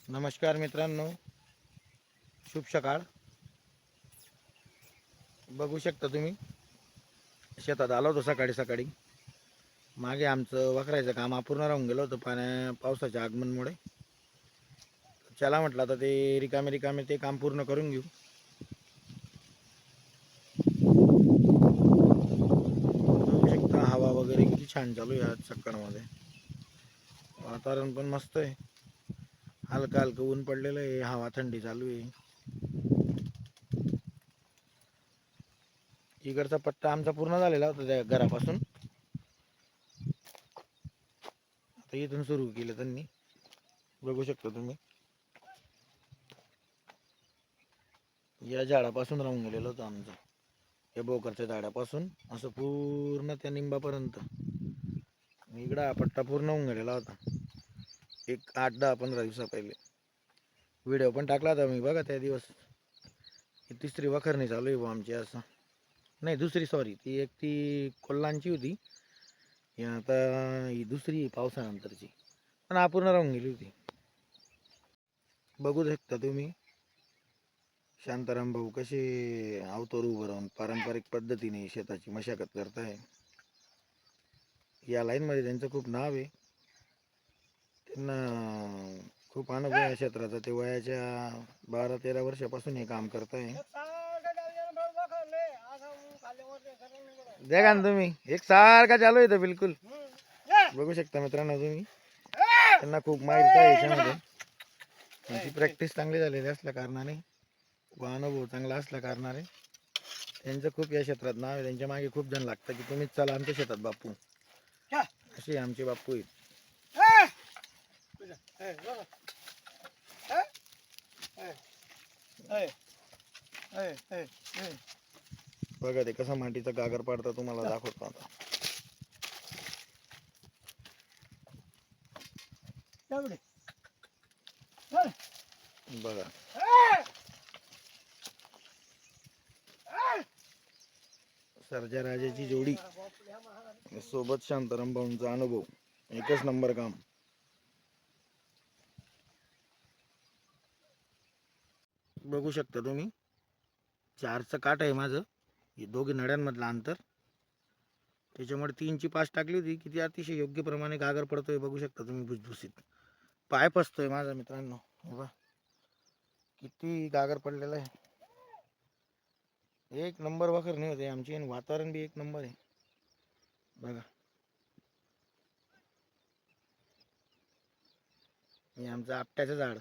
नमस्कार मित्रांनो, शुभ सकाळ. बघू शकता तुम्ही शेतात आलो होतो सकाळी सकाळी. मागे आमचं वखरायचं काम अपूर्ण राहून गेलं होतं पावसाच्या आगमनामुळे. चला म्हटलं आता ते रिकामे ते काम पूर्ण करून घेऊ. बघू शकता हवा वगैरे किती छान चालू आहे आज सकाळमध्ये. वातावरण पण मस्त आहे, हलका हलका ऊन पडलेलं आहे, हवा थंडी चालू आहे. इकडचा पट्टा आमचा पूर्ण झालेला होता त्या घरापासून. आता इथून सुरू केलं त्यांनी, बघू शकता तुम्ही. या झाडापासून राहून गेलेलं होतं आमचं, या बोकरच्या झाडापासून असं पूर्ण त्या निंबापर्यंत. इकडं हा पट्टा पूर्ण होऊन गेलेला होता एक 8-10-15 दिवसा पहिले. व्हिडिओ पण टाकला होता मी बघा त्या दिवस. ही तिसरी वखरणी चालू आहे आमची. असं नाही, दुसरी, सॉरी, ती कोल्हांची होती. आता ही दुसरी पावसानंतरची, पण अपूर्ण राहून गेली होती. बघू शकता तुम्ही शांताराम भाऊ कसे अवतार उभं राहून पारंपरिक पद्धतीने शेताची मशागत करताय. या लाईन मध्ये त्यांचं खूप नाव आहे, त्यांना खूप अनुभव आहे क्षेत्राचा. ते वयाच्या 12-13 वर्षापासून हे काम करताय. देखा ना तुम्ही, एक सारखा चालू आहे बिलकुल. बघू शकता मित्रांनो तुम्ही, त्यांना खूप माहिती आहे याच्यामध्ये. त्यांची प्रॅक्टिस चांगली झालेली असल्या कारणाने व अनुभव चांगला असल्या कारणाने त्यांचं खूप या क्षेत्रात नाव आहे. त्यांच्या मागे खूप जण लागतं की तुम्हीच चला आमच्या शेतात बापू, असे आमचे बापू आहेत. बघा ते कसा मातीचा गागर पाडता तुम्हाला दाखवतो आता. बघा सर्जा राजाची जोडी सोबत शांताराम भाऊंचा अनुभव, एकच नंबर काम. बघू शकता तुम्ही 4चं काठ आहे माझं, हे दोघी नड्यांमधलं अंतर. त्याच्यामुळे 3ची पाच टाकली होती, किती अतिशय योग्य प्रमाणे गागर पडतोय बघू शकता तुम्ही. भुसभुशीत पाय फसतोय माझा मित्रांनो, बघा किती गागर पडलेला आहे. एक नंबर वखरणी होते आमची आणि वातावरण बी एक नंबर आहे. बघा हे आमचं आपट्याचं झाड.